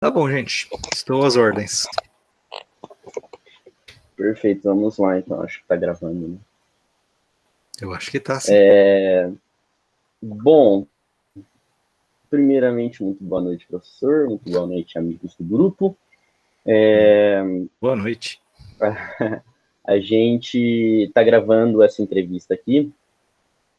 Tá bom, gente. Estou às ordens. Perfeito, vamos lá então. Acho que tá gravando, né? Eu acho que tá, sim. Bom, primeiramente, muito boa noite, professor. Muito boa noite, amigos do grupo. Boa noite. A gente está gravando essa entrevista aqui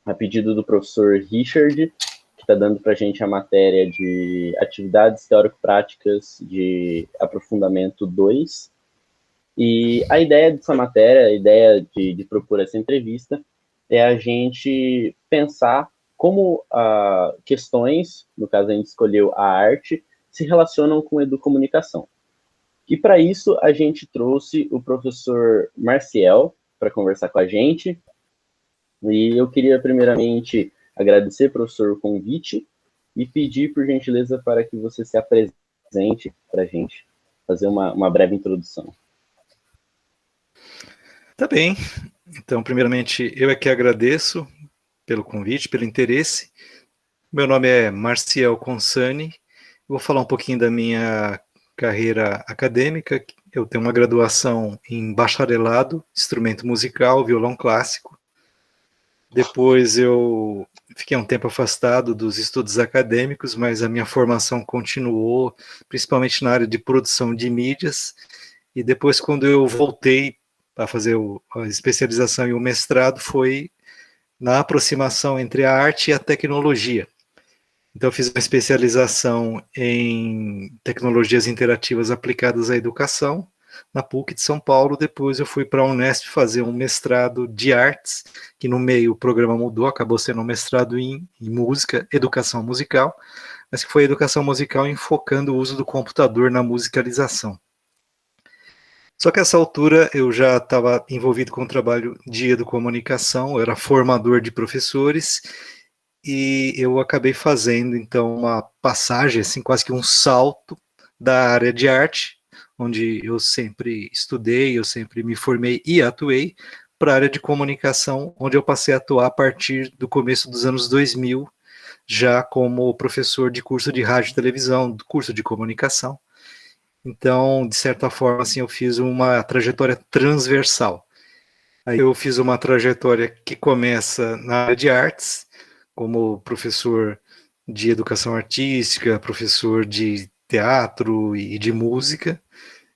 a pedido do professor Richard, que está dando para a gente a matéria de atividades teórico-práticas de aprofundamento 2. E a ideia dessa matéria, a ideia de propor essa entrevista, é a gente pensar como questões, no caso a gente escolheu a arte, se relacionam com a educomunicação. E para isso a gente trouxe o professor Marciel para conversar com a gente. E eu queria primeiramente agradecer, professor, o convite e pedir, por gentileza, para que você se apresente para a gente, fazer uma breve introdução. Tá bem. Então, primeiramente, eu é que agradeço pelo convite, pelo interesse. Meu nome é Marciel Consani. Vou falar um pouquinho da minha carreira acadêmica. Eu tenho uma graduação em bacharelado, instrumento musical, violão clássico. Depois eu fiquei um tempo afastado dos estudos acadêmicos, mas a minha formação continuou, principalmente na área de produção de mídias. E depois, quando eu voltei para fazer a especialização e o mestrado, foi na aproximação entre a arte e a tecnologia. Então, eu fiz uma especialização em tecnologias interativas aplicadas à educação, na PUC de São Paulo. Depois eu fui para a Unesp fazer um mestrado de artes, que no meio o programa mudou, acabou sendo um mestrado em música, educação musical, mas que foi educação musical enfocando o uso do computador na musicalização. Só que a essa altura eu já estava envolvido com o trabalho de educomunicação, eu era formador de professores, e eu acabei fazendo, então, uma passagem, assim, quase que um salto da área de arte, onde eu sempre estudei, eu sempre me formei e atuei, para a área de comunicação, onde eu passei a atuar a partir do começo dos anos 2000, já como professor de curso de rádio e televisão, do curso de comunicação. Então, de certa forma, assim, eu fiz uma trajetória transversal. Aí eu fiz uma trajetória que começa na área de artes, como professor de educação artística, professor de teatro e de música,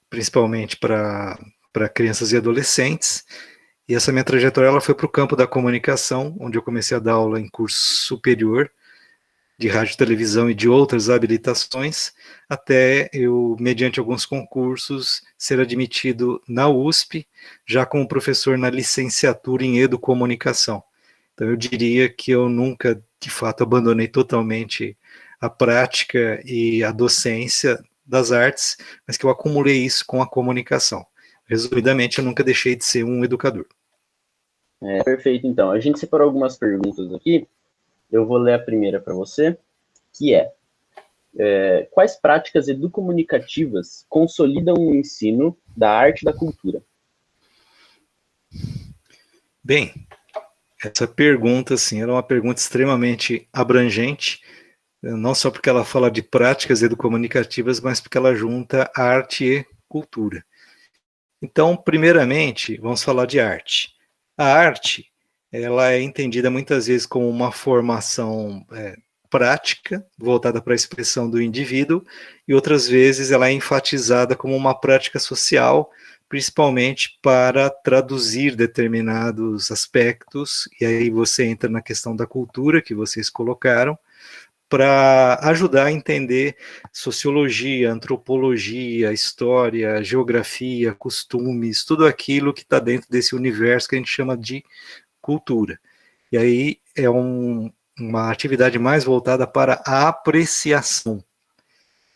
principalmente para crianças e adolescentes. E essa minha trajetória ela foi para o campo da comunicação, onde eu comecei a dar aula em curso superior, de rádio e televisão e de outras habilitações, até eu, mediante alguns concursos, ser admitido na USP, já como professor na licenciatura em educomunicação. Então eu diria que eu nunca, de fato, abandonei totalmente a prática e a docência das artes, mas que eu acumulei isso com a comunicação. Resumidamente, eu nunca deixei de ser um educador. Perfeito, então. A gente separou algumas perguntas aqui. Eu vou ler a primeira para você, que quais práticas educomunicativas consolidam o ensino da arte e da cultura? Bem, essa pergunta, assim, era uma pergunta extremamente abrangente, não só porque ela fala de práticas educomunicativas, mas porque ela junta arte e cultura. Então, primeiramente, vamos falar de arte. A arte, ela é entendida muitas vezes como uma formação prática, voltada para a expressão do indivíduo, e outras vezes ela é enfatizada como uma prática social, principalmente para traduzir determinados aspectos, e aí você entra na questão da cultura que vocês colocaram, para ajudar a entender sociologia, antropologia, história, geografia, costumes, tudo aquilo que está dentro desse universo que a gente chama de cultura. E aí é uma atividade mais voltada para a apreciação.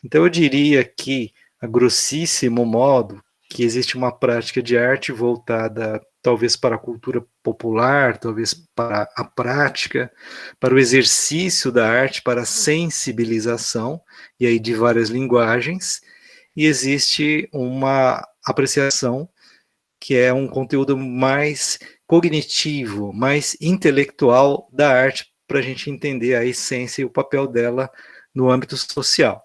Então eu diria que, a grossíssimo modo, que existe uma prática de arte voltada talvez para a cultura popular, talvez para a prática, para o exercício da arte, para a sensibilização, e aí de várias linguagens, e existe uma apreciação que é um conteúdo mais cognitivo, mais intelectual da arte, para a gente entender a essência e o papel dela no âmbito social.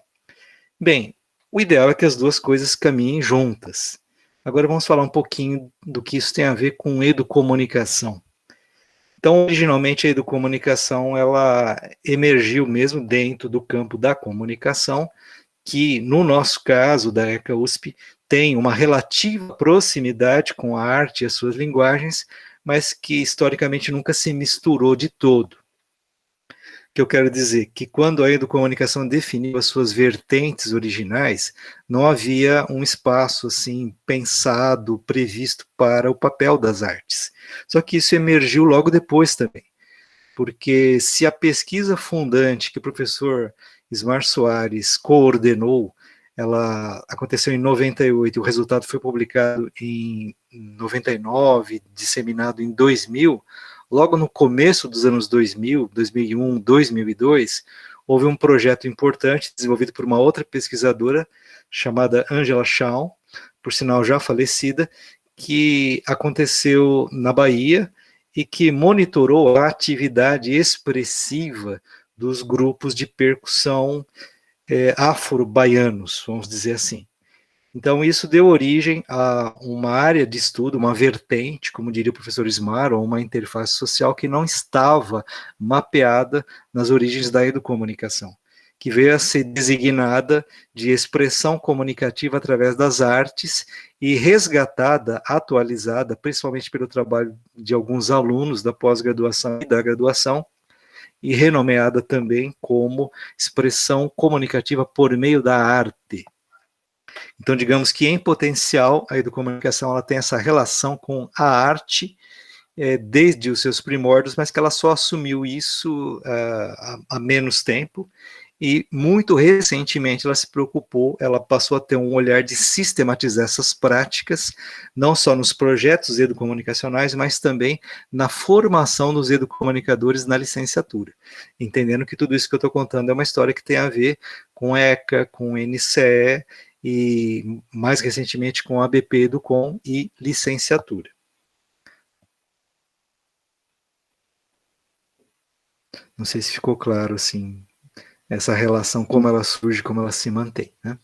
Bem, O ideal é que as duas coisas caminhem juntas. Agora vamos falar um pouquinho do que isso tem a ver com educomunicação. Então, originalmente, a educomunicação ela emergiu mesmo dentro do campo da comunicação, que, no nosso caso, da ECA USP, tem uma relativa proximidade com a arte e as suas linguagens, mas que, historicamente, nunca se misturou de todo. Que eu quero dizer que quando a educomunicação definiu as suas vertentes originais, não havia um espaço assim pensado, previsto para o papel das artes. Só que isso emergiu logo depois também, porque se a pesquisa fundante que o professor Ismar Soares coordenou, ela aconteceu em 98, e o resultado foi publicado em 99, disseminado em 2000, logo no começo dos anos 2000, 2001, 2002, houve um projeto importante desenvolvido por uma outra pesquisadora chamada Angela Shawn, por sinal já falecida, que aconteceu na Bahia e que monitorou a atividade expressiva dos grupos de percussão afro-baianos, vamos dizer assim. Então, isso deu origem a uma área de estudo, uma vertente, como diria o professor Ismar, ou uma interface social que não estava mapeada nas origens da educomunicação, que veio a ser designada de expressão comunicativa através das artes e resgatada, atualizada, principalmente pelo trabalho de alguns alunos da pós-graduação e da graduação, e renomeada também como expressão comunicativa por meio da arte. Então, digamos que, em potencial, a educomunicação ela tem essa relação com a arte desde os seus primórdios, mas que ela só assumiu isso há menos tempo, e muito recentemente ela se preocupou, ela passou a ter um olhar de sistematizar essas práticas, não só nos projetos educomunicacionais, mas também na formação dos educomunicadores na licenciatura, entendendo que tudo isso que eu estou contando é uma história que tem a ver com ECA, com NCE, e mais recentemente com a ABP Educom e licenciatura. Não sei se ficou claro, assim, essa relação, como ela surge, como ela se mantém, né?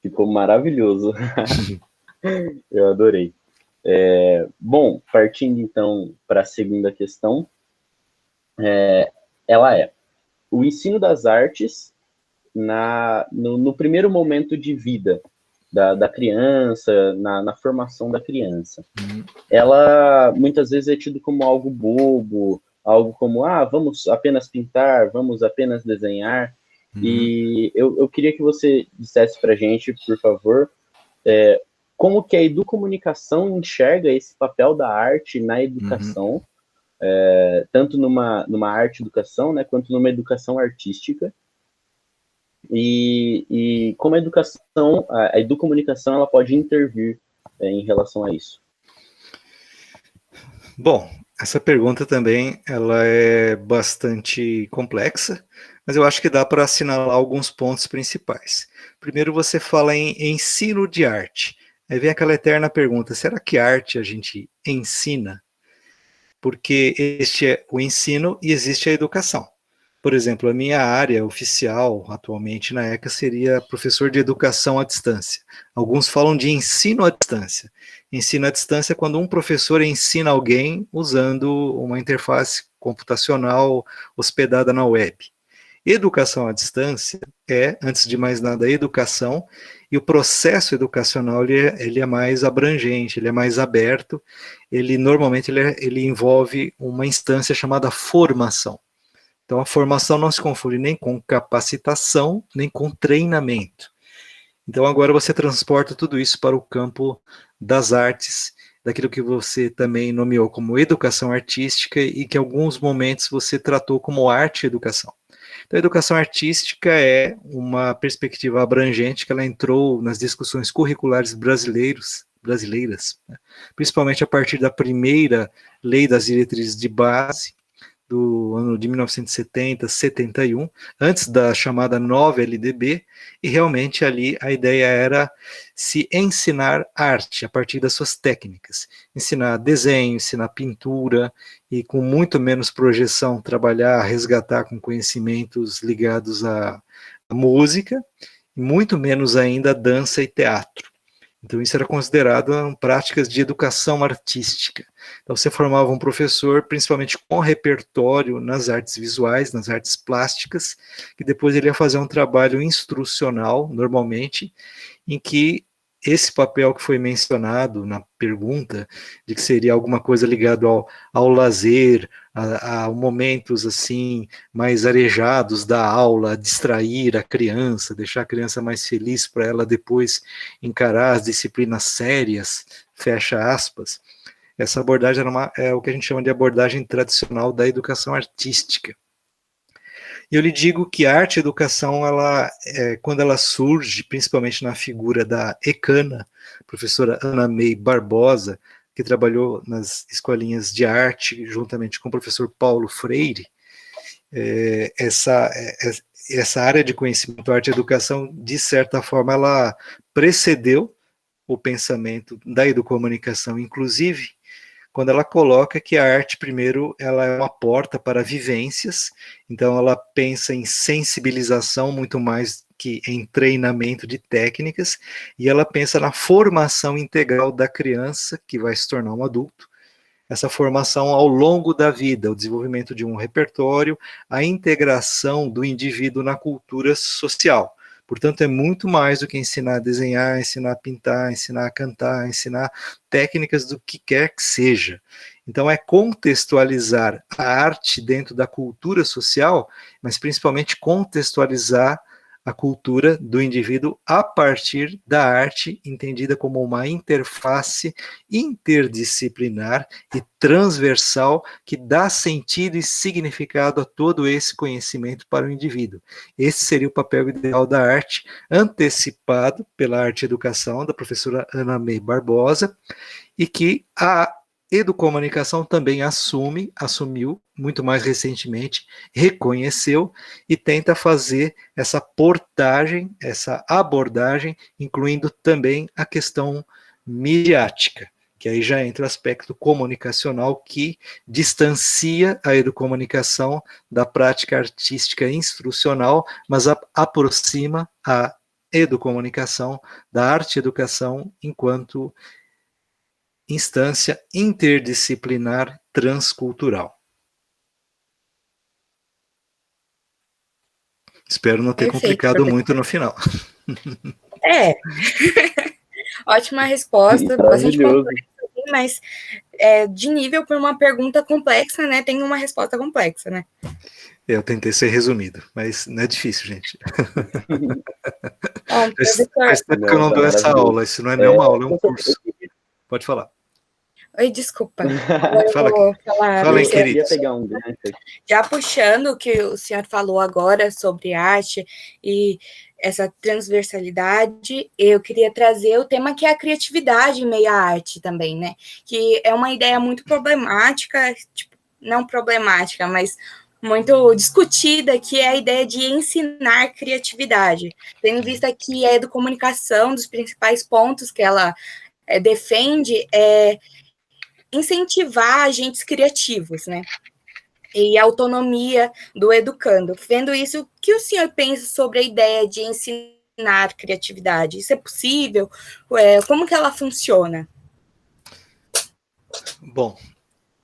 Ficou maravilhoso. Eu adorei. Bom, partindo então para a segunda questão, ela é o ensino das artes no primeiro momento de vida da criança, na formação da criança. Ela muitas vezes é tido como algo bobo, algo como, vamos apenas pintar, vamos apenas desenhar. E eu queria que você dissesse para a gente, por favor, como que a educomunicação enxerga esse papel da arte na educação, tanto numa arte-educação, né, quanto numa educação artística, e como a educomunicação ela pode intervir em relação a isso. Bom, essa pergunta também ela é bastante complexa, mas eu acho que dá para assinalar alguns pontos principais. Primeiro, você fala em ensino de arte. Aí vem aquela eterna pergunta, será que arte a gente ensina? Porque este é o ensino e existe a educação. Por exemplo, a minha área oficial atualmente na ECA seria professor de educação à distância. Alguns falam de ensino à distância. Ensino à distância é quando um professor ensina alguém usando uma interface computacional hospedada na web. Educação à distância é, antes de mais nada, educação, e o processo educacional ele é mais abrangente, ele é mais aberto, normalmente ele envolve uma instância chamada formação. Então, a formação não se confunde nem com capacitação, nem com treinamento. Então, agora você transporta tudo isso para o campo das artes, daquilo que você também nomeou como educação artística e que em alguns momentos você tratou como arte e educação. Então, a educação artística é uma perspectiva abrangente que ela entrou nas discussões curriculares brasileiras, né? Principalmente a partir da primeira Lei das Diretrizes de Base, do ano de 1970, 71, antes da chamada nova LDB, e realmente ali a ideia era se ensinar arte a partir das suas técnicas, ensinar desenho, ensinar pintura, e com muito menos projeção, trabalhar, resgatar com conhecimentos ligados à música, muito menos ainda dança e teatro. Então, isso era considerado práticas de educação artística. Então, você formava um professor, principalmente com repertório nas artes visuais, nas artes plásticas, que depois ele ia fazer um trabalho instrucional, normalmente, em que esse papel que foi mencionado na pergunta, de que seria alguma coisa ligado ao lazer, a momentos assim mais arejados da aula, a distrair a criança, deixar a criança mais feliz para ela depois encarar as disciplinas sérias, fecha aspas. Essa abordagem é o que a gente chama de abordagem tradicional da educação artística. E eu lhe digo que a arte educação, quando ela surge, principalmente na figura da ECANA, professora Ana May Barbosa, que trabalhou nas escolinhas de arte, juntamente com o professor Paulo Freire, essa área de conhecimento, arte e educação, de certa forma, ela precedeu o pensamento da educomunicação, inclusive, quando ela coloca que a arte, primeiro, ela é uma porta para vivências, então ela pensa em sensibilização muito mais que em treinamento de técnicas, e ela pensa na formação integral da criança, que vai se tornar um adulto, essa formação ao longo da vida, o desenvolvimento de um repertório, a integração do indivíduo na cultura social. Portanto, é muito mais do que ensinar a desenhar, ensinar a pintar, ensinar a cantar, ensinar técnicas do que quer que seja. Então, é contextualizar a arte dentro da cultura social, mas principalmente contextualizar a cultura do indivíduo a partir da arte, entendida como uma interface interdisciplinar e transversal que dá sentido e significado a todo esse conhecimento para o indivíduo. Esse seria o papel ideal da arte, antecipado pela arte e educação da professora Ana May Barbosa, e que a Educomunicação também assumiu, muito mais recentemente, reconheceu e tenta fazer essa portagem, essa abordagem, incluindo também a questão midiática, que aí já entra o aspecto comunicacional que distancia a educomunicação da prática artística instrucional, mas aproxima a educomunicação da arte-educação enquanto instância interdisciplinar transcultural. Espero não ter complicado muito no final. Ótima resposta, bastante complexa, mas de nível para uma pergunta complexa, né? Tem uma resposta complexa, né? Eu tentei ser resumido, mas não é difícil, gente. Faz tempo que eu não dou essa aula, isso não é nem uma aula, é um curso. Pode falar. Oi, desculpa. Agora eu vou falar. Fala aí, querido. Já puxando o que o senhor falou agora sobre arte e essa transversalidade, eu queria trazer o tema que é a criatividade em meio à arte também, né? Que é uma ideia muito problemática, tipo, não problemática, mas muito discutida, que é a ideia de ensinar criatividade. Tendo vista que a educomunicação, dos principais pontos que ela defende, é incentivar agentes criativos, né? E a autonomia do educando. Vendo isso, o que o senhor pensa sobre a ideia de ensinar criatividade? Isso é possível? Como que ela funciona? Bom,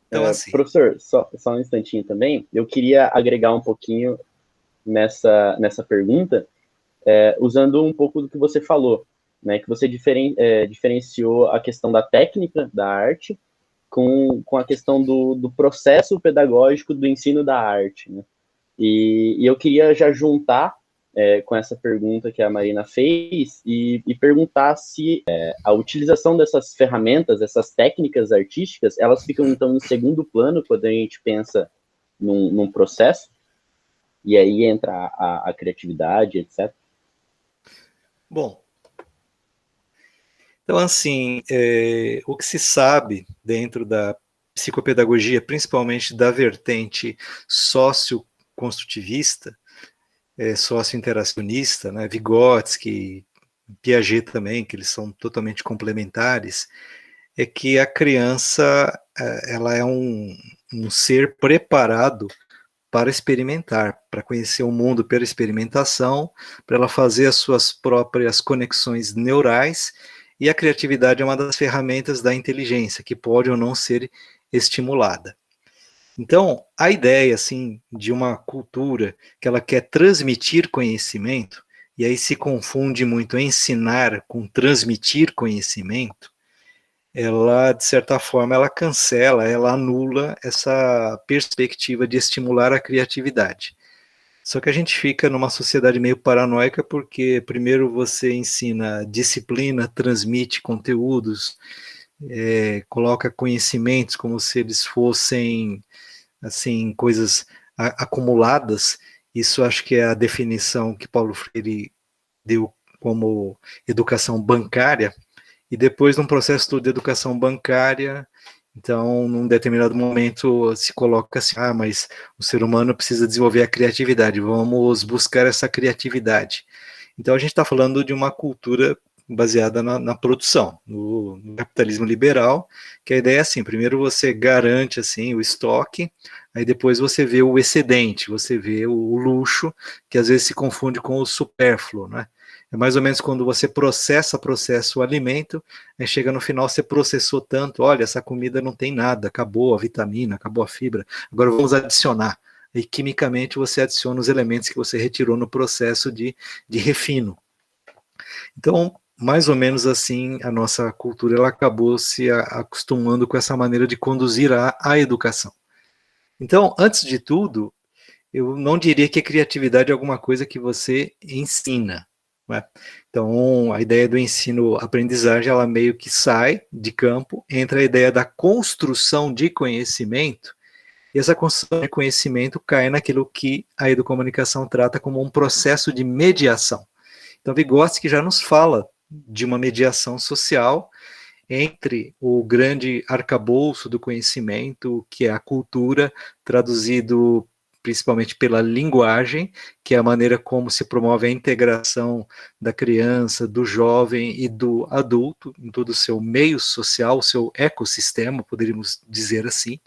então assim... Professor, só um instantinho também. Eu queria agregar um pouquinho nessa pergunta, usando um pouco do que você falou, né? Que você diferenciou a questão da técnica da arte com a questão do processo pedagógico do ensino da arte, né? E eu queria já juntar com essa pergunta que a Marina fez e perguntar se a utilização dessas ferramentas, essas técnicas artísticas, elas ficam, então, em segundo plano quando a gente pensa num processo, e aí entra a criatividade, etc. Bom, então, assim, o que se sabe dentro da psicopedagogia, principalmente da vertente socioconstrutivista, socio-interacionista, né, Vygotsky, Piaget também, que eles são totalmente complementares, é que a criança ela é um ser preparado para experimentar, para conhecer o mundo pela experimentação, para ela fazer as suas próprias conexões neurais, e a criatividade é uma das ferramentas da inteligência, que pode ou não ser estimulada. Então, a ideia, assim, de uma cultura que ela quer transmitir conhecimento, e aí se confunde muito ensinar com transmitir conhecimento, ela, de certa forma, ela cancela, ela anula essa perspectiva de estimular a criatividade. Só que a gente fica numa sociedade meio paranoica, porque primeiro você ensina disciplina, transmite conteúdos, coloca conhecimentos como se eles fossem, assim, coisas acumuladas. Isso acho que é a definição que Paulo Freire deu como educação bancária. E depois, num processo todo de educação bancária, então, num determinado momento, se coloca assim, mas o ser humano precisa desenvolver a criatividade, vamos buscar essa criatividade. Então, a gente está falando de uma cultura baseada na produção, no capitalismo liberal, que a ideia é assim, primeiro você garante assim, o estoque, aí depois você vê o excedente, você vê o luxo, que às vezes se confunde com o supérfluo, né? É mais ou menos quando você processa o alimento, aí chega no final, você processou tanto, olha, essa comida não tem nada, acabou a vitamina, acabou a fibra, agora vamos adicionar. E quimicamente você adiciona os elementos que você retirou no processo de refino. Então, mais ou menos assim, a nossa cultura ela acabou se acostumando com essa maneira de conduzir a educação. Então, antes de tudo, eu não diria que a criatividade é alguma coisa que você ensina. Né? Então, a ideia do ensino-aprendizagem, ela meio que sai de campo, entra a ideia da construção de conhecimento, e essa construção de conhecimento cai naquilo que a educomunicação trata como um processo de mediação. Então, Vygotsky já nos fala de uma mediação social entre o grande arcabouço do conhecimento, que é a cultura, traduzido principalmente pela linguagem, que é a maneira como se promove a integração da criança, do jovem e do adulto em todo o seu meio social, o seu ecossistema, poderíamos dizer assim.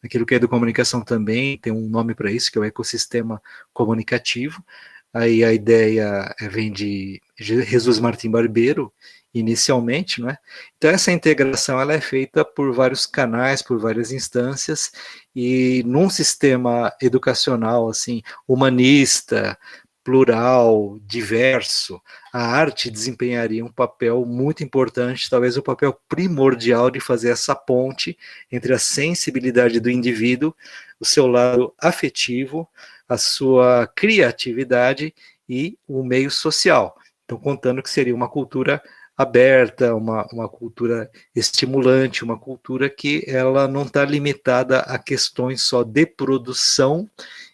Aquilo que é educomunicação também tem um nome para isso, que é o ecossistema comunicativo. Aí a ideia vem de Jesus Martim Barbeiro, inicialmente, não é? Então essa integração ela é feita por vários canais, por várias instâncias, e num sistema educacional assim humanista, plural, diverso, a arte desempenharia um papel muito importante, talvez o papel primordial de fazer essa ponte entre a sensibilidade do indivíduo, o seu lado afetivo, a sua criatividade e o meio social. Então, contando que seria uma cultura aberta, uma cultura estimulante, uma cultura que ela não está limitada a questões só de produção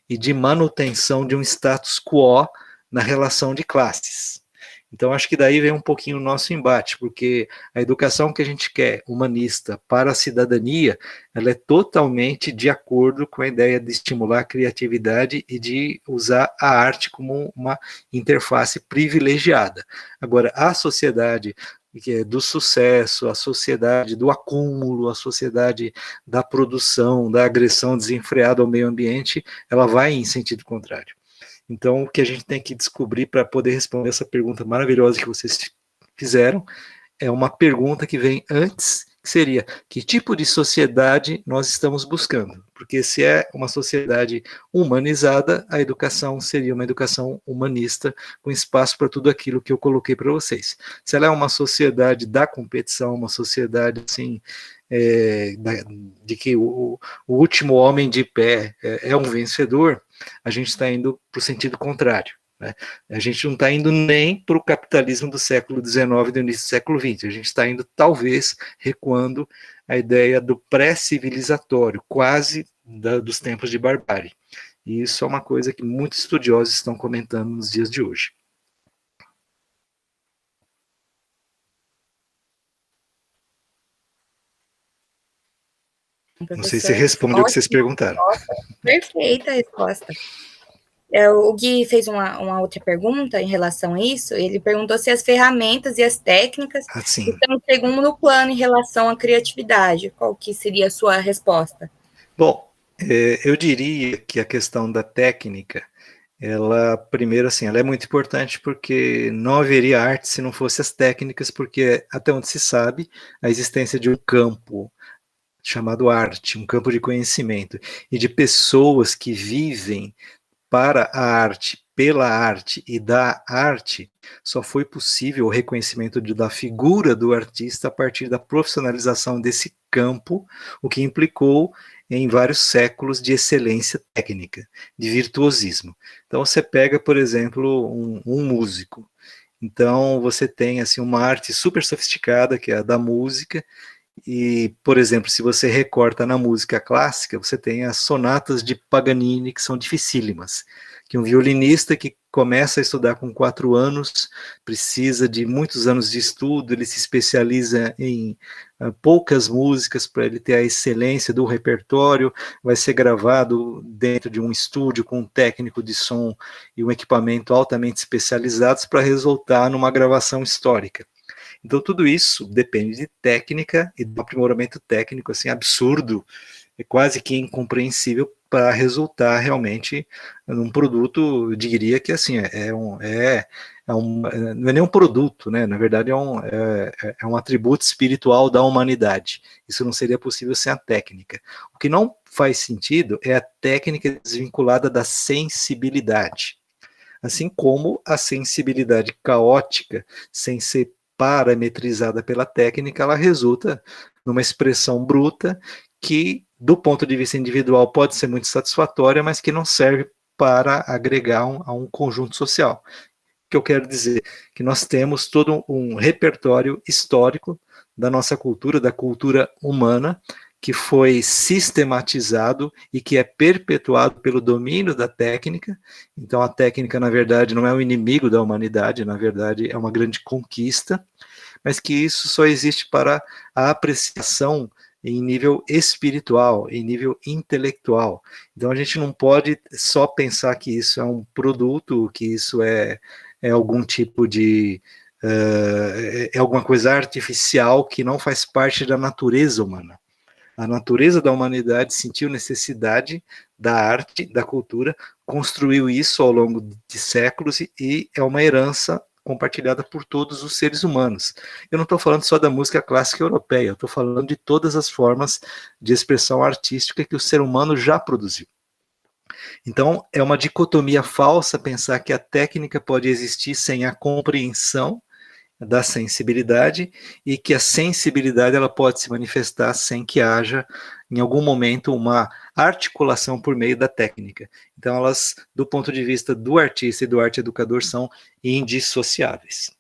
e de manutenção de um status quo na relação de classes. Então, acho que daí vem um pouquinho o nosso embate, porque a educação que a gente quer, humanista, para a cidadania, ela é totalmente de acordo com a ideia de estimular a criatividade e de usar a arte como uma interface privilegiada. Agora, a sociedade que é do sucesso, a sociedade do acúmulo, a sociedade da produção, da agressão desenfreada ao meio ambiente, ela vai em sentido contrário. Então, o que a gente tem que descobrir para poder responder essa pergunta maravilhosa que vocês fizeram é uma pergunta que vem antes, que seria: que tipo de sociedade nós estamos buscando? Porque se é uma sociedade humanizada, a educação seria uma educação humanista, com espaço para tudo aquilo que eu coloquei para vocês. Se ela é uma sociedade da competição, uma sociedade assim, de que o último homem de pé é um vencedor, a gente está indo para o sentido contrário. Né? A gente não está indo nem para o capitalismo do século XIX e do início do século XX, a gente está indo, talvez, recuando a ideia do pré-civilizatório, quase dos tempos de barbárie. E isso é uma coisa que muitos estudiosos estão comentando nos dias de hoje. Não sei se responde o que vocês perguntaram. Perfeita a resposta. O Gui fez uma outra pergunta em relação a isso. Ele perguntou se as ferramentas e as técnicas estão em segundo plano em relação à criatividade. Qual que seria a sua resposta? Bom, Eu diria que a questão da técnica, ela, primeiro, assim, ela é muito importante porque não haveria arte se não fosse as técnicas, porque até onde se sabe, a existência de um campo chamado arte, um campo de conhecimento, e de pessoas que vivem para a arte, pela arte e da arte, só foi possível o reconhecimento da figura do artista a partir da profissionalização desse campo, o que implicou em vários séculos de excelência técnica, de virtuosismo. Então você pega, por exemplo, um músico. Então você tem assim uma arte super sofisticada, que é a da música, e, por exemplo, se você recorta na música clássica, você tem as sonatas de Paganini, que são dificílimas, que um violinista que começa a estudar com 4 anos, precisa de muitos anos de estudo, ele se especializa em poucas músicas para ele ter a excelência do repertório, vai ser gravado dentro de um estúdio com um técnico de som e um equipamento altamente especializados para resultar numa gravação histórica. Então, tudo isso depende de técnica e de um aprimoramento técnico assim, absurdo, é quase que incompreensível para resultar realmente num produto, eu diria que assim, não é nem um produto, né? Na verdade é um atributo espiritual da humanidade. Isso não seria possível sem a técnica. O que não faz sentido é a técnica desvinculada da sensibilidade. Assim como a sensibilidade caótica, sem ser parametrizada pela técnica, ela resulta numa expressão bruta que, do ponto de vista individual, pode ser muito satisfatória, mas que não serve para agregar a um conjunto social. O que eu quero dizer? Que nós temos todo um repertório histórico da nossa cultura, da cultura humana, que foi sistematizado e que é perpetuado pelo domínio da técnica. Então, a técnica, na verdade, não é um inimigo da humanidade, na verdade, é uma grande conquista, mas que isso só existe para a apreciação em nível espiritual, em nível intelectual. Então, a gente não pode só pensar que isso é um produto, que isso é algum tipo de é alguma coisa artificial que não faz parte da natureza humana. A natureza da humanidade sentiu necessidade da arte, da cultura, construiu isso ao longo de séculos e é uma herança compartilhada por todos os seres humanos. Eu não estou falando só da música clássica europeia, eu estou falando de todas as formas de expressão artística que o ser humano já produziu. Então, é uma dicotomia falsa pensar que a técnica pode existir sem a compreensão da sensibilidade e que a sensibilidade ela pode se manifestar sem que haja em algum momento uma articulação por meio da técnica. Então elas, do ponto de vista do artista e do arte educador, são indissociáveis.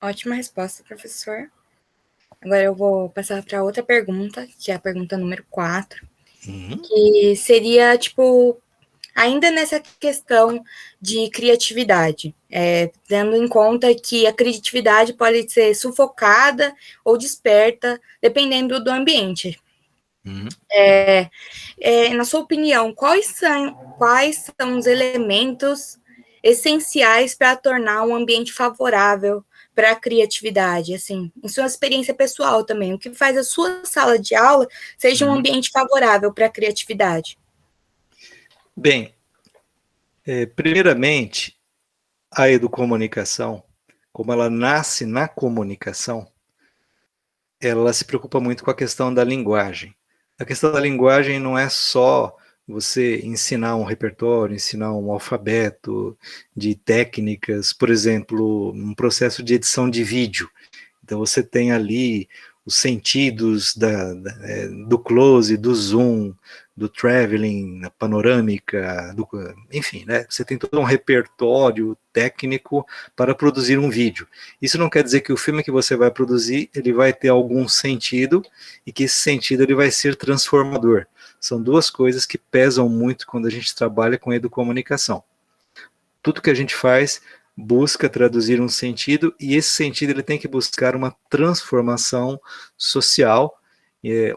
Ótima resposta, professor. Agora eu vou passar para outra pergunta, que é a pergunta número 4, que seria, tipo, ainda nessa questão de criatividade, tendo em conta que a criatividade pode ser sufocada ou desperta, dependendo do ambiente. Na sua opinião, quais são os elementos essenciais para tornar um ambiente favorável para a criatividade, assim, em sua experiência pessoal também, o que faz a sua sala de aula seja um ambiente favorável para a criatividade? Bem, primeiramente, a educomunicação, como ela nasce na comunicação, ela se preocupa muito com a questão da linguagem. A questão da linguagem não é só você ensinar um repertório, ensinar um alfabeto de técnicas, por exemplo, um processo de edição de vídeo. Então você tem ali os sentidos do close, do zoom, do traveling, da panorâmica, enfim, né? Você tem todo um repertório técnico para produzir um vídeo. Isso não quer dizer que o filme que você vai produzir, ele vai ter algum sentido e que esse sentido ele vai ser transformador. São duas coisas que pesam muito quando a gente trabalha com educomunicação. Tudo que a gente faz busca traduzir um sentido, e esse sentido ele tem que buscar uma transformação social,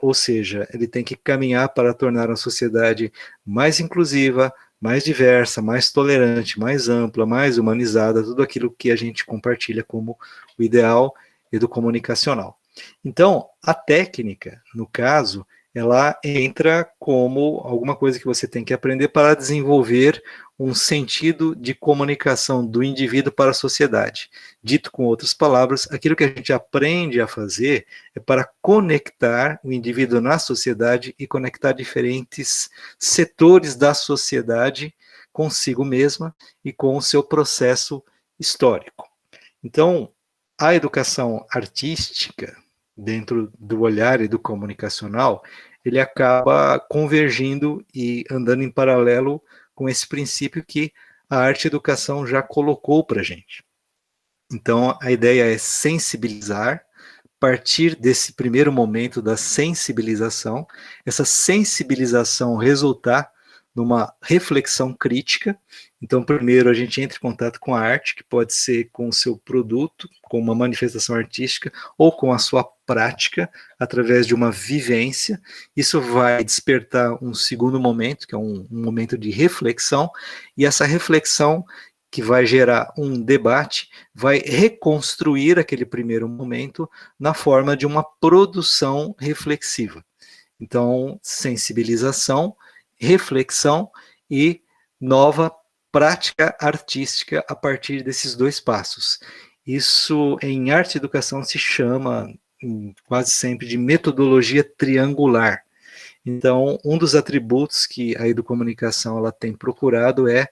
ou seja, ele tem que caminhar para tornar a sociedade mais inclusiva, mais diversa, mais tolerante, mais ampla, mais humanizada, tudo aquilo que a gente compartilha como o ideal educomunicacional. Então, a técnica, no caso, ela entra como alguma coisa que você tem que aprender para desenvolver um sentido de comunicação do indivíduo para a sociedade. Dito com outras palavras, aquilo que a gente aprende a fazer é para conectar o indivíduo na sociedade e conectar diferentes setores da sociedade consigo mesma e com o seu processo histórico. Então, a educação artística, dentro do olhar e do comunicacional, ele acaba convergindo e andando em paralelo com esse princípio que a arte-educação já colocou para a gente. Então, a ideia é sensibilizar, partir desse primeiro momento da sensibilização, essa sensibilização resultar numa reflexão crítica. Então, primeiro a gente entra em contato com a arte, que pode ser com o seu produto, com uma manifestação artística, ou com a sua prática, através de uma vivência. Isso vai despertar um segundo momento, que é um momento de reflexão, e essa reflexão, que vai gerar um debate, vai reconstruir aquele primeiro momento na forma de uma produção reflexiva. Então, sensibilização, reflexão e nova prática artística a partir desses dois passos. Isso em arte e educação se chama quase sempre de metodologia triangular. Então, um dos atributos que a educomunicação ela tem procurado é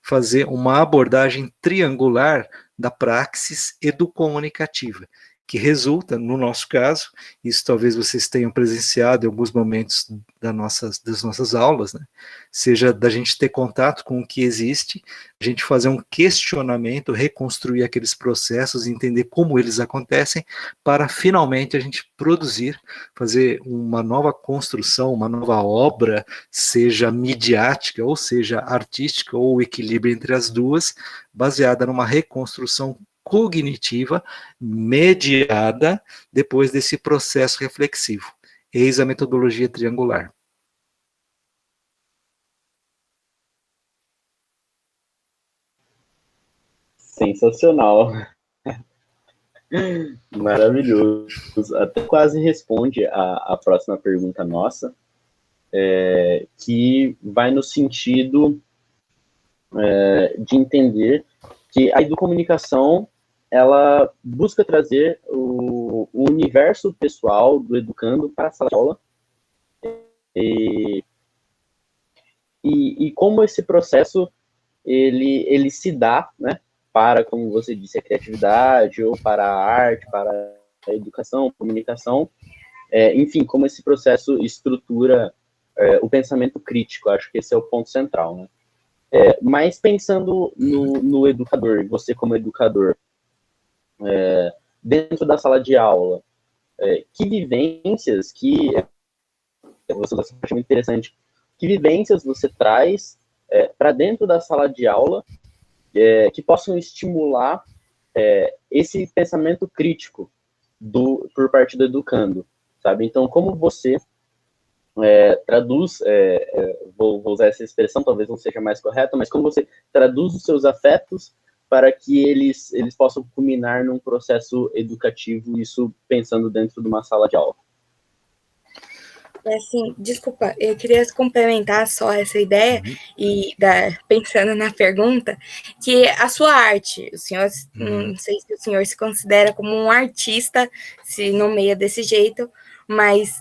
fazer uma abordagem triangular da praxis educomunicativa, que resulta, no nosso caso, isso talvez vocês tenham presenciado em alguns momentos das nossas aulas, né? Seja da gente ter contato com o que existe, a gente fazer um questionamento, reconstruir aqueles processos, entender como eles acontecem, para finalmente a gente produzir, fazer uma nova construção, uma nova obra, seja midiática, ou seja artística, ou o equilíbrio entre as duas, baseada numa reconstrução cognitiva mediada depois desse processo reflexivo. Eis a metodologia triangular. Sensacional. Maravilhoso. Até quase responde a próxima pergunta nossa, que vai no sentido de entender que a educomunicação ela busca trazer o universo pessoal do educando para a sala de aula e como esse processo ele se dá, né, para, como você disse, a criatividade ou para a arte, para a educação, comunicação, enfim, como esse processo estrutura o pensamento crítico. Acho que esse é o ponto central, né? Mas pensando no educador, você como educador, dentro da sala de aula, que vivências que você acha muito interessante, que vivências você traz para dentro da sala de aula que possam estimular esse pensamento crítico por parte do educando, sabe? Então, como você traduz, vou usar essa expressão, talvez não seja mais correta, mas como você traduz os seus afetos para que eles possam culminar num processo educativo, isso pensando dentro de uma sala de aula. Assim, desculpa, eu queria complementar só essa ideia, e pensando na pergunta, que a sua arte, o senhor, não sei se o senhor se considera como um artista, se nomeia desse jeito, mas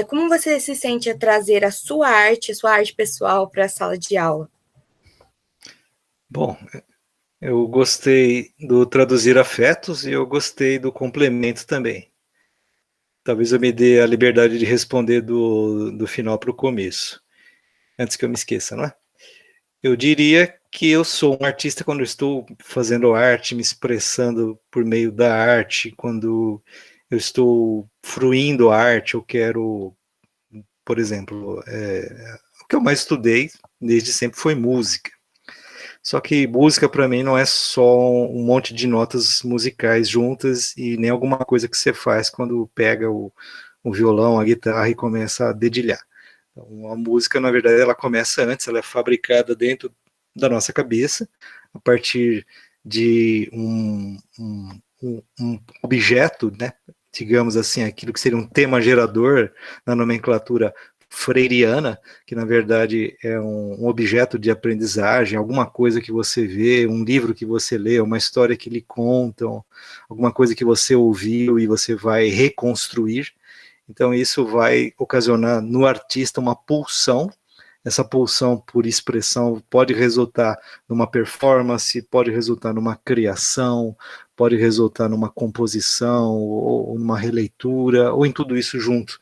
como você se sente a trazer a sua arte pessoal para a sala de aula? Bom, eu gostei do traduzir afetos e eu gostei do complemento também. Talvez eu me dê a liberdade de responder do final para o começo, antes que eu me esqueça, não é? Eu diria que eu sou um artista quando eu estou fazendo arte, me expressando por meio da arte, quando eu estou fruindo a arte, eu quero, por exemplo, o que eu mais estudei desde sempre foi música. Só que música para mim não é só um monte de notas musicais juntas e nem alguma coisa que você faz quando pega o violão, a guitarra e começa a dedilhar. Então, a música, na verdade, ela começa antes, ela é fabricada dentro da nossa cabeça, a partir de um objeto, né, digamos assim, aquilo que seria um tema gerador na nomenclatura freiriana, que na verdade é um objeto de aprendizagem, alguma coisa que você vê, um livro que você lê, uma história que lhe contam, alguma coisa que você ouviu e você vai reconstruir. Então isso vai ocasionar no artista uma pulsão. Essa pulsão por expressão pode resultar numa performance, pode resultar numa criação, pode resultar numa composição, ou numa releitura, ou em tudo isso junto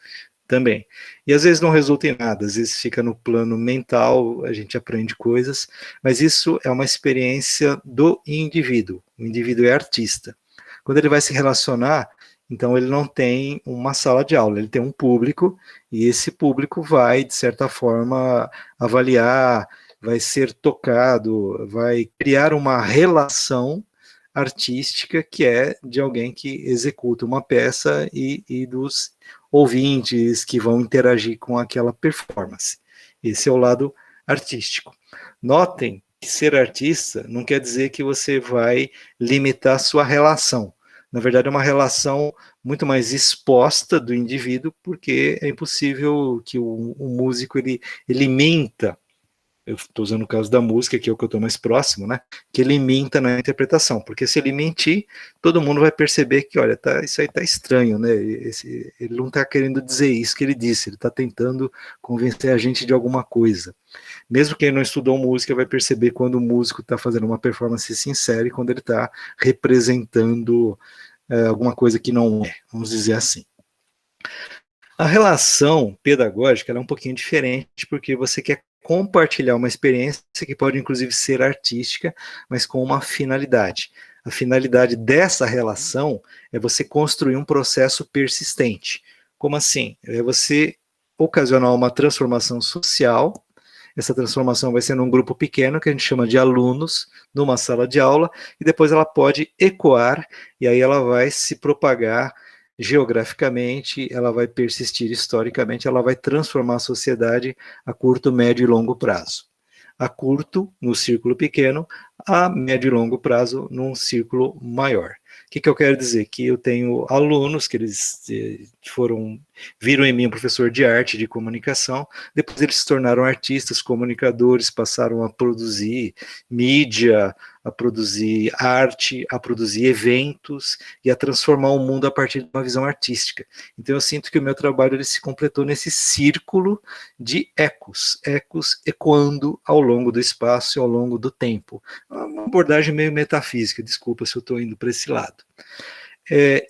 também. E às vezes não resulta em nada, às vezes fica no plano mental, a gente aprende coisas, mas isso é uma experiência do indivíduo. O indivíduo é artista. Quando ele vai se relacionar, então ele não tem uma sala de aula, ele tem um público, e esse público vai, de certa forma, avaliar, vai ser tocado, vai criar uma relação artística que é de alguém que executa uma peça e dos ouvintes que vão interagir com aquela performance. Esse é o lado artístico. Notem que ser artista não quer dizer que você vai limitar a sua relação. Na verdade, é uma relação muito mais exposta do indivíduo, porque é impossível que o músico ele minta. Eu estou usando o caso da música, que é o que eu estou mais próximo, né? Que ele minta na interpretação, porque se ele mentir, todo mundo vai perceber que, olha, isso aí tá estranho, né? Ele não está querendo dizer isso que ele disse, ele está tentando convencer a gente de alguma coisa. Mesmo quem não estudou música vai perceber quando o músico está fazendo uma performance sincera e quando ele está representando alguma coisa que não é, vamos dizer assim. A relação pedagógica ela é um pouquinho diferente, porque você quer compartilhar uma experiência que pode inclusive ser artística, mas com uma finalidade. A finalidade dessa relação é você construir um processo persistente. Como assim? É você ocasionar uma transformação social. Essa transformação vai ser num grupo pequeno, que a gente chama de alunos, numa sala de aula, e depois ela pode ecoar, e aí ela vai se propagar geograficamente, ela vai persistir historicamente, ela vai transformar a sociedade a curto, médio e longo prazo. A curto, no círculo pequeno, a médio e longo prazo, num círculo maior. O que eu quero dizer? Que eu tenho alunos que eles viram em mim um professor de arte, de comunicação, depois eles se tornaram artistas, comunicadores, passaram a produzir mídia, a produzir arte, a produzir eventos e a transformar o mundo a partir de uma visão artística. Então eu sinto que o meu trabalho ele se completou nesse círculo de ecos ecoando ao longo do espaço e ao longo do tempo. Uma abordagem meio metafísica, desculpa se eu estou indo para esse lado.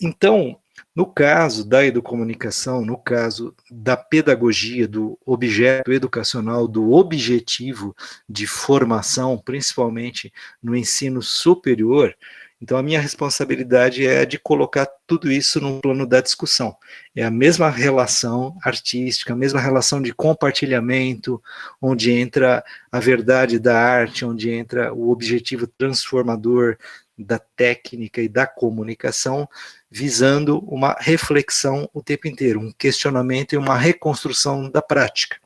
Então, no caso da educomunicação, no caso da pedagogia, do objeto educacional, do objetivo de formação, principalmente no ensino superior, então a minha responsabilidade é de colocar tudo isso no plano da discussão. É a mesma relação artística, a mesma relação de compartilhamento, onde entra a verdade da arte, onde entra o objetivo transformador da técnica e da comunicação, visando uma reflexão o tempo inteiro, um questionamento e uma reconstrução da prática.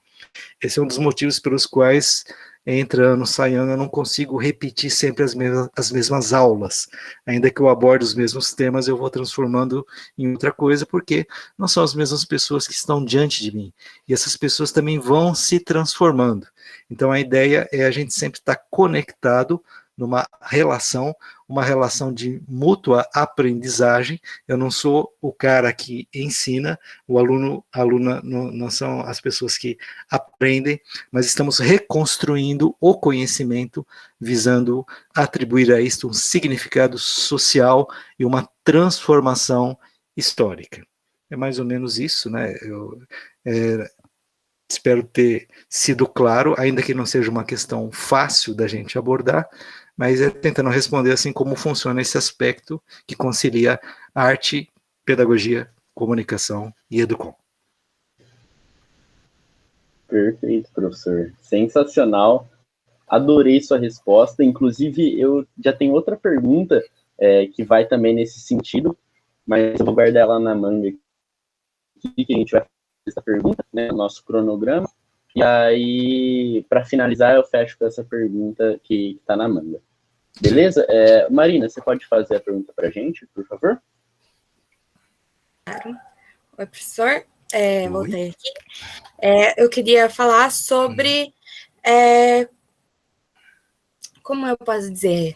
Esse é um dos motivos pelos quais, entre ano, sai ano, eu não consigo repetir sempre as mesmas aulas. Ainda que eu aborde os mesmos temas, eu vou transformando em outra coisa, porque não são as mesmas pessoas que estão diante de mim. E essas pessoas também vão se transformando. Então a ideia é a gente sempre estar conectado numa relação, uma relação de mútua aprendizagem. Eu não sou o cara que ensina, o aluno, a aluna não são as pessoas que aprendem, mas estamos reconstruindo o conhecimento, visando atribuir a isto um significado social e uma transformação histórica. É mais ou menos isso, né? Espero ter sido claro, ainda que não seja uma questão fácil da gente abordar, mas tentando responder assim como funciona esse aspecto que concilia arte, pedagogia, comunicação e educom. Perfeito, professor. Sensacional. Adorei sua resposta. Inclusive, eu já tenho outra pergunta que vai também nesse sentido, mas eu vou guardar ela na manga aqui, que a gente vai fazer essa pergunta, né, no nosso cronograma. E aí, para finalizar, eu fecho com essa pergunta que está na manga. Beleza? Marina, você pode fazer a pergunta para a gente, por favor? Oi, professor. Voltei aqui. Eu queria falar sobre... como eu posso dizer?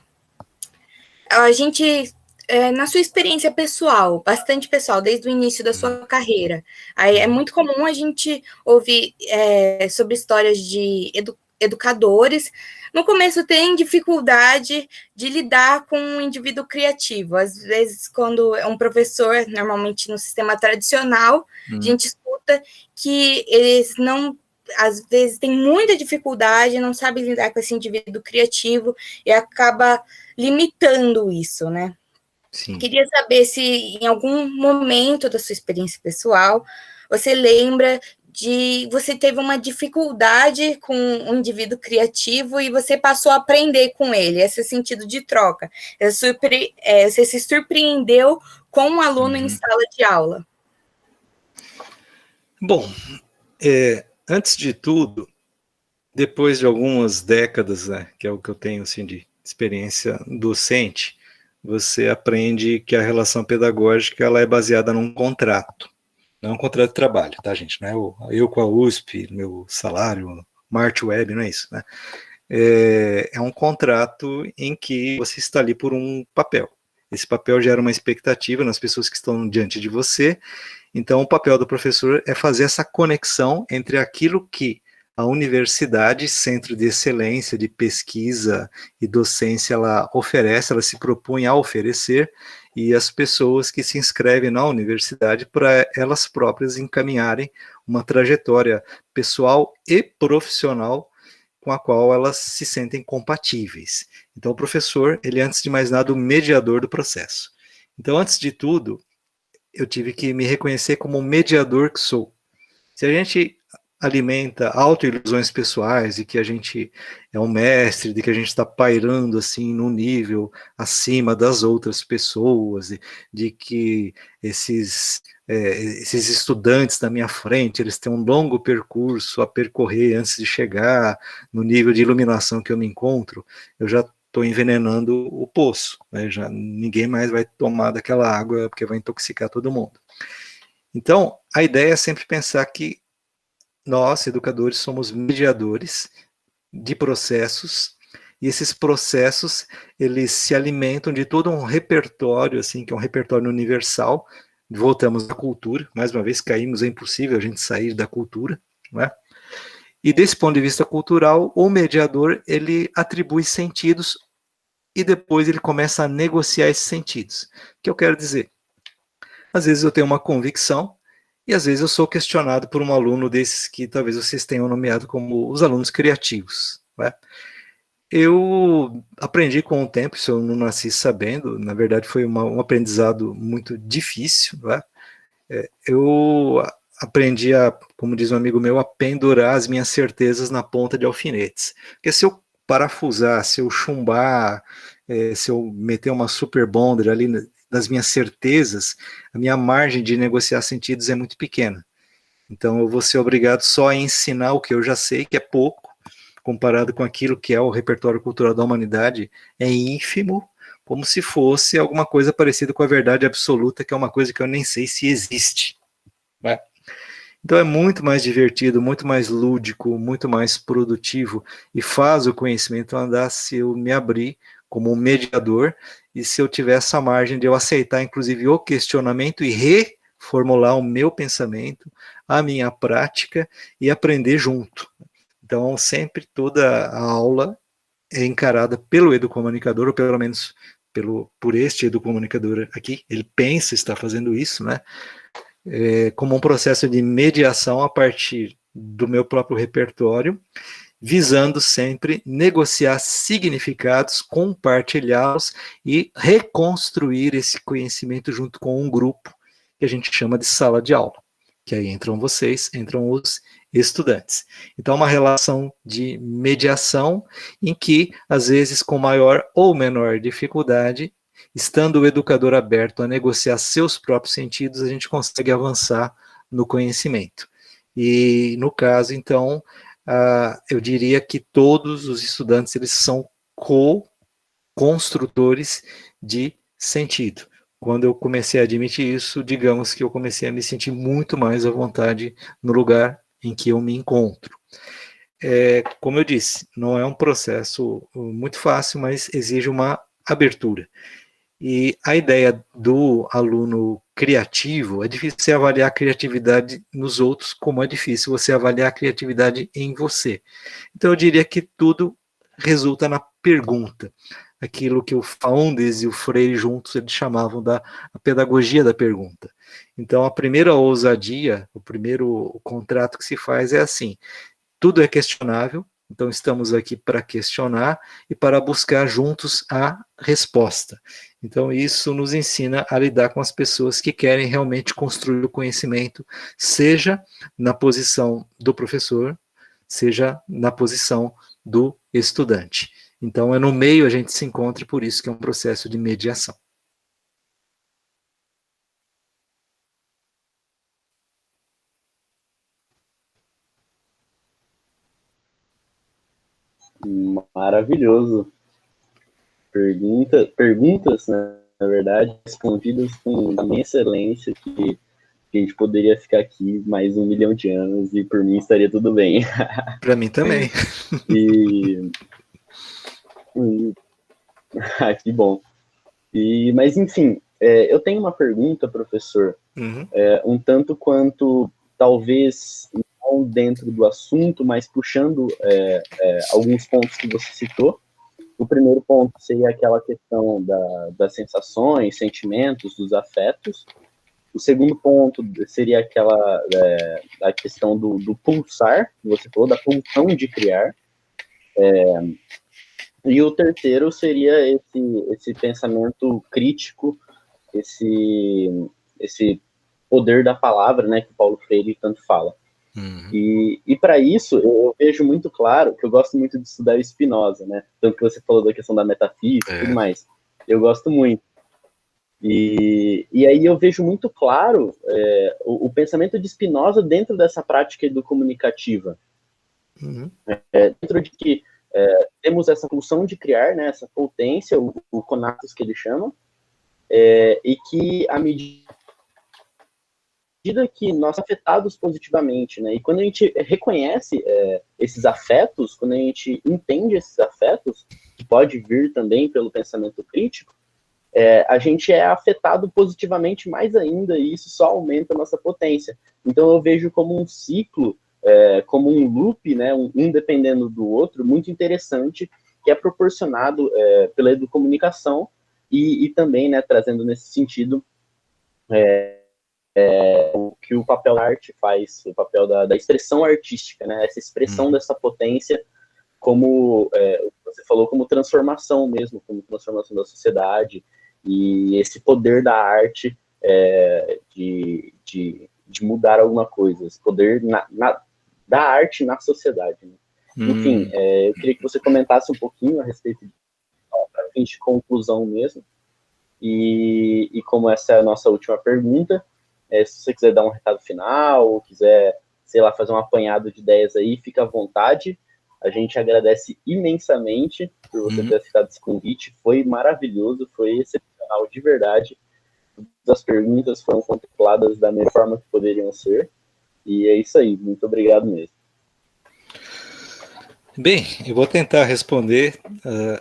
A gente... na sua experiência pessoal, bastante pessoal, desde o início da sua carreira, aí é muito comum a gente ouvir sobre histórias de educadores. No começo tem dificuldade de lidar com um indivíduo criativo. Às vezes, quando é um professor, normalmente no sistema tradicional, a gente escuta que eles não, às vezes, tem muita dificuldade, não sabem lidar com esse indivíduo criativo e acaba limitando isso, né? Sim. Queria saber se em algum momento da sua experiência pessoal você lembra de você teve uma dificuldade com um indivíduo criativo e você passou a aprender com ele, esse sentido de troca. Você se surpreendeu com um aluno em sala de aula. Bom, antes de tudo, depois de algumas décadas, né, que é o que eu tenho assim, de experiência docente, você aprende que a relação pedagógica ela é baseada num contrato. Não é um contrato de trabalho, tá, gente? Não é eu com a USP, meu salário, Marte Web, não é isso, né? É um contrato em que você está ali por um papel. Esse papel gera uma expectativa nas pessoas que estão diante de você. Então, o papel do professor é fazer essa conexão entre aquilo que a universidade, centro de excelência, de pesquisa e docência, ela oferece, ela se propõe a oferecer, e as pessoas que se inscrevem na universidade para elas próprias encaminharem uma trajetória pessoal e profissional com a qual elas se sentem compatíveis. Então, o professor, ele é, antes de mais nada, o mediador do processo. Então, antes de tudo, eu tive que me reconhecer como um mediador que sou. Se a gente alimenta autoilusões pessoais de que a gente é um mestre, de que a gente está pairando assim num nível acima das outras pessoas, de que esses estudantes da minha frente, eles têm um longo percurso a percorrer antes de chegar no nível de iluminação que eu me encontro, eu já estou envenenando o poço, né? Já ninguém mais vai tomar daquela água porque vai intoxicar todo mundo. Então, a ideia é sempre pensar que nós, educadores, somos mediadores de processos, e esses processos, eles se alimentam de todo um repertório, assim, que é um repertório universal. Voltamos à cultura, mais uma vez caímos, é impossível a gente sair da cultura, não é? E desse ponto de vista cultural, o mediador, ele atribui sentidos e depois ele começa a negociar esses sentidos. O que eu quero dizer? Às vezes eu tenho uma convicção, e às vezes eu sou questionado por um aluno desses que talvez vocês tenham nomeado como os alunos criativos, né? Eu aprendi com o tempo, isso eu não nasci sabendo, na verdade foi um aprendizado muito difícil, né? Eu aprendi como diz um amigo meu, a pendurar as minhas certezas na ponta de alfinetes. Porque se eu parafusar, se eu chumbar, se eu meter uma super bonder ali das minhas certezas, a minha margem de negociar sentidos é muito pequena. Então eu vou ser obrigado só a ensinar o que eu já sei, que é pouco, comparado com aquilo que é o repertório cultural da humanidade, é ínfimo, como se fosse alguma coisa parecida com a verdade absoluta, que é uma coisa que eu nem sei se existe. Né? Então é muito mais divertido, muito mais lúdico, muito mais produtivo, e faz o conhecimento andar se eu me abrir como um mediador, e se eu tiver essa margem de eu aceitar, inclusive, o questionamento e reformular o meu pensamento, a minha prática, e aprender junto. Então, sempre toda a aula é encarada pelo educomunicador, ou pelo menos por este educomunicador aqui, ele pensa estar fazendo isso, né? Como um processo de mediação a partir do meu próprio repertório, visando sempre negociar significados, compartilhá-los e reconstruir esse conhecimento junto com um grupo que a gente chama de sala de aula, que aí entram vocês, entram os estudantes. Então, uma relação de mediação em que, às vezes, com maior ou menor dificuldade, estando o educador aberto a negociar seus próprios sentidos, a gente consegue avançar no conhecimento. E, no caso, então, eu diria que todos os estudantes eles são co-construtores de sentido. quando eu comecei a admitir isso, digamos que eu comecei a me sentir muito mais à vontade no lugar em que eu me encontro. Como eu disse, não é um processo muito fácil, mas exige uma abertura. E a ideia do aluno criativo, é difícil você avaliar a criatividade nos outros, como é difícil você avaliar a criatividade em você. Então eu diria que tudo resulta na pergunta. Aquilo que o Faundes e o Freire juntos eles chamavam da pedagogia da pergunta. Então a primeira ousadia, o primeiro contrato que se faz é assim: tudo é questionável, então estamos aqui para questionar e para buscar juntos a resposta. Então isso nos ensina a lidar com as pessoas que querem realmente construir o conhecimento, seja na posição do professor, seja na posição do estudante. Então é no meio a gente se encontra, por isso que é um processo de mediação. Maravilhoso. Perguntas, né, na verdade, respondidas com uma excelência que a gente poderia ficar aqui mais 1 milhão de anos e por mim estaria tudo bem. Para mim também. Que bom. Mas, enfim, eu tenho uma pergunta, professor, um tanto quanto, talvez, não dentro do assunto, mas puxando alguns pontos que você citou. O primeiro ponto seria aquela questão das sensações, sentimentos, dos afetos. O segundo ponto seria a questão do pulsar, que você falou, da pulsão de criar. E o terceiro seria esse pensamento crítico, esse poder da palavra, né, que o Paulo Freire tanto fala. E para isso, eu vejo muito claro que eu gosto muito de estudar o Spinoza, né? Tanto que você falou da questão da metafísica e tudo mais. Eu gosto muito. E aí eu vejo muito claro o pensamento de Spinoza dentro dessa prática educomunicativa. Dentro de que temos essa pulsão de criar, né, essa potência, o conatos que ele chama, e que à medida que nós somos afetados positivamente, né, e quando a gente reconhece esses afetos, quando a gente entende esses afetos, que pode vir também pelo pensamento crítico, a gente é afetado positivamente mais ainda, e isso só aumenta a nossa potência. Então eu vejo como um ciclo, como um loop, né, um dependendo do outro, muito interessante, que é proporcionado pela educomunicação e também, né, trazendo nesse sentido o que o papel da arte faz, o papel da expressão artística, né, essa expressão dessa potência, como você falou, como transformação mesmo, como transformação da sociedade, e esse poder da arte de mudar alguma coisa, esse poder da arte na sociedade. Né? Enfim, eu queria que você comentasse um pouquinho a respeito para fim de conclusão mesmo, e como essa é a nossa última pergunta, se você quiser dar um recado final, ou quiser, sei lá, fazer um apanhado de ideias aí, fica à vontade. A gente agradece imensamente por você ter aceitado esse convite. Foi maravilhoso, foi excepcional de verdade. Todas as perguntas foram contempladas da melhor forma que poderiam ser. E é isso aí. Muito obrigado mesmo. Bem, eu vou tentar responder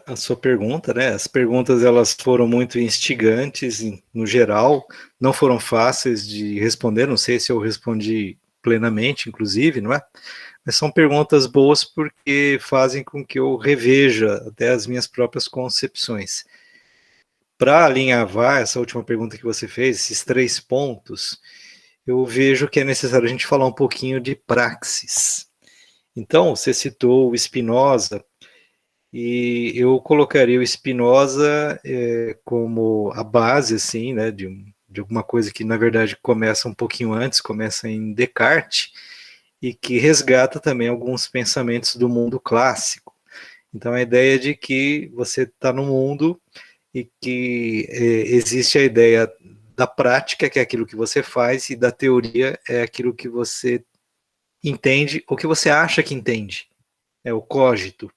a sua pergunta, né? As perguntas elas foram muito instigantes, no geral, não foram fáceis de responder. Não sei se eu respondi plenamente, inclusive, não é? Mas são perguntas boas porque fazem com que eu reveja até as minhas próprias concepções. Para alinhavar essa última pergunta que você fez, esses 3 pontos, eu vejo que é necessário a gente falar um pouquinho de praxis. Então, você citou o Spinoza, e eu colocaria o Spinoza como a base, assim, né, de alguma coisa que, na verdade, começa um pouquinho antes, começa em Descartes, e que resgata também alguns pensamentos do mundo clássico. Então, a ideia de que você está no mundo e que existe a ideia da prática, que é aquilo que você faz, e da teoria é aquilo que você entende, ou que você acha que entende. É o cogito.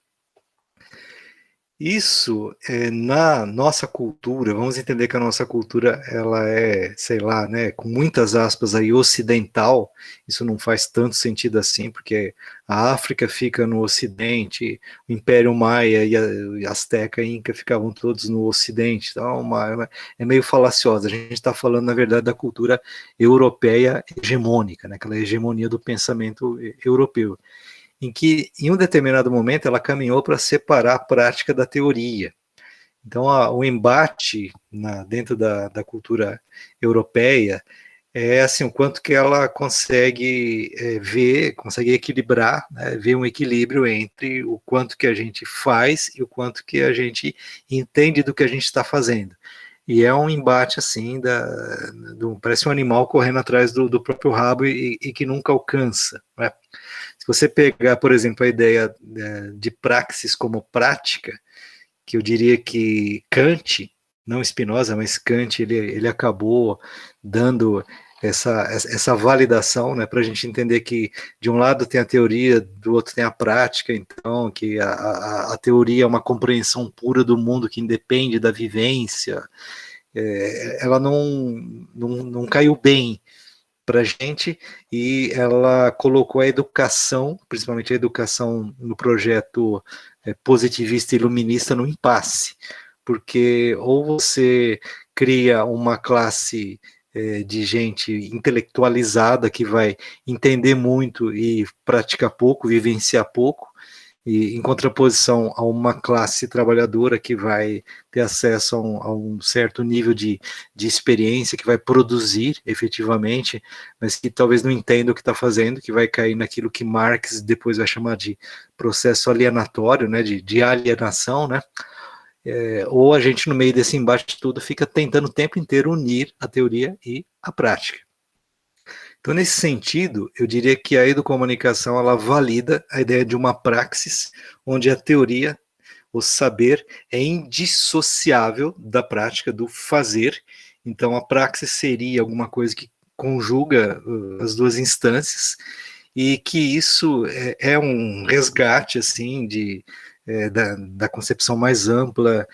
Isso, na nossa cultura, vamos entender que a nossa cultura, ela é, sei lá, né, com muitas aspas aí, ocidental. Isso não faz tanto sentido assim, porque a África fica no ocidente, o Império Maia e Azteca e Inca ficavam todos no ocidente, então é meio falaciosa. A gente está falando, na verdade, da cultura europeia hegemônica, né, aquela hegemonia do pensamento europeu, em que, em um determinado momento, ela caminhou para separar a prática da teoria. Então, o embate dentro da cultura europeia é assim, o quanto que ela consegue consegue equilibrar, né, ver um equilíbrio entre o quanto que a gente faz e o quanto que a gente entende do que a gente está fazendo. E é um embate assim, parece um animal correndo atrás do próprio rabo e que nunca alcança, né? Se você pegar, por exemplo, a ideia de praxis como prática, que eu diria que Kant, não Spinoza, mas Kant, ele acabou dando essa validação, né, para a gente entender que de um lado tem a teoria, do outro tem a prática, então que a teoria é uma compreensão pura do mundo que independe da vivência. Ela não caiu bem para a gente, e ela colocou a educação, principalmente a educação no projeto positivista e iluminista, no impasse, porque ou você cria uma classe de gente intelectualizada que vai entender muito e praticar pouco, vivenciar pouco, e em contraposição a uma classe trabalhadora que vai ter acesso a um certo nível de experiência, que vai produzir efetivamente, mas que talvez não entenda o que está fazendo, que vai cair naquilo que Marx depois vai chamar de processo alienatório, né, de alienação, né? Ou a gente, no meio desse embate tudo, fica tentando o tempo inteiro unir a teoria e a prática. Então, nesse sentido, eu diria que a educomunicação, ela valida a ideia de uma praxis, onde a teoria, o saber, é indissociável da prática, do fazer. Então, a praxis seria alguma coisa que conjuga as duas instâncias, e que isso é um resgate, assim, da concepção mais ampla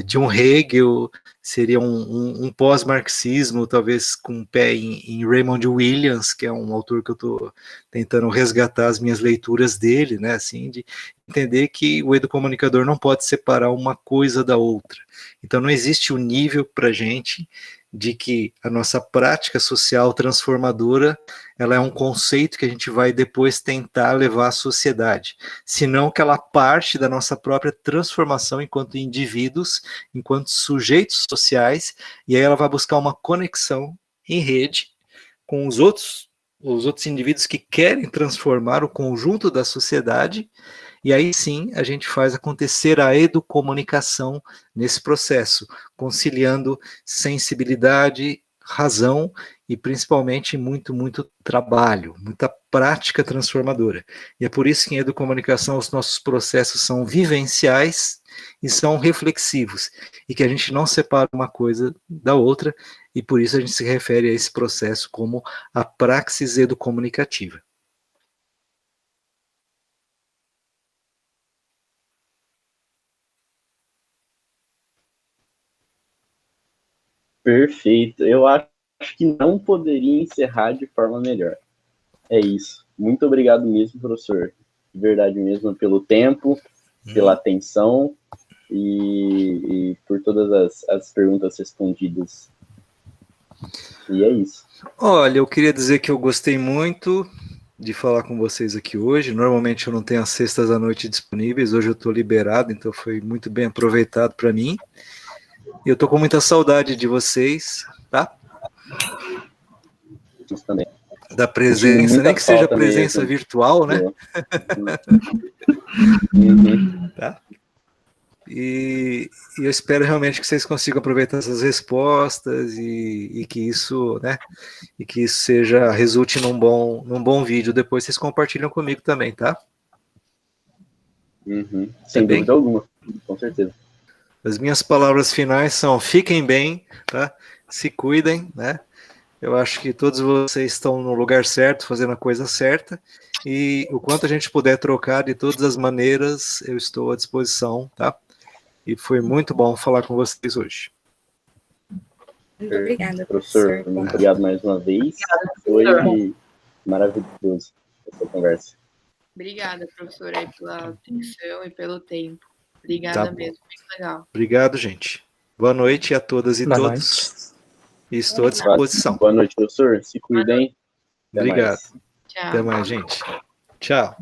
de um Hegel, seria um pós-marxismo, talvez com um pé em Raymond Williams, que é um autor que eu estou tentando resgatar as minhas leituras dele, né, assim, de entender que o educomunicador não pode separar uma coisa da outra. Então não existe um nível para a gente de que a nossa prática social transformadora, ela é um conceito que a gente vai depois tentar levar à sociedade, senão que ela parte da nossa própria transformação enquanto indivíduos, enquanto sujeitos sociais, e aí ela vai buscar uma conexão em rede com os outros indivíduos que querem transformar o conjunto da sociedade, e aí sim a gente faz acontecer a educomunicação nesse processo, conciliando sensibilidade, razão e principalmente muito trabalho, muita prática transformadora. E é por isso que em educomunicação os nossos processos são vivenciais e são reflexivos, e que a gente não separa uma coisa da outra, e por isso a gente se refere a esse processo como a praxis educomunicativa. Perfeito. Eu acho que não poderia encerrar de forma melhor. É isso. Muito obrigado mesmo, professor. De verdade mesmo, pelo tempo, pela atenção e por todas as perguntas respondidas. E é isso. Olha, eu queria dizer que eu gostei muito de falar com vocês aqui hoje. Normalmente eu não tenho as sextas à noite disponíveis, hoje eu estou liberado, então foi muito bem aproveitado para mim. Eu estou com muita saudade de vocês, tá? Nós também. Da presença, nem que seja presença mesmo, virtual, né? Tá? E eu espero realmente que vocês consigam aproveitar essas respostas e que isso, né? E que isso resulte num bom vídeo. Depois vocês compartilham comigo também, tá? Sem dúvida alguma, com certeza. As minhas palavras finais são: fiquem bem, tá? Se cuidem, né? Eu acho que todos vocês estão no lugar certo, fazendo a coisa certa, e o quanto a gente puder trocar de todas as maneiras, eu estou à disposição, tá? E foi muito bom falar com vocês hoje. Muito obrigada, professor. Muito obrigado mais uma vez. Foi maravilhoso essa conversa. Obrigada, professora, aí pela atenção e pelo tempo. Obrigada mesmo, muito legal. Obrigado, gente. Boa noite a todas e todos. Estou à disposição. Boa noite, professor. Se cuidem. Obrigado. Tchau. Até mais, gente. Tchau.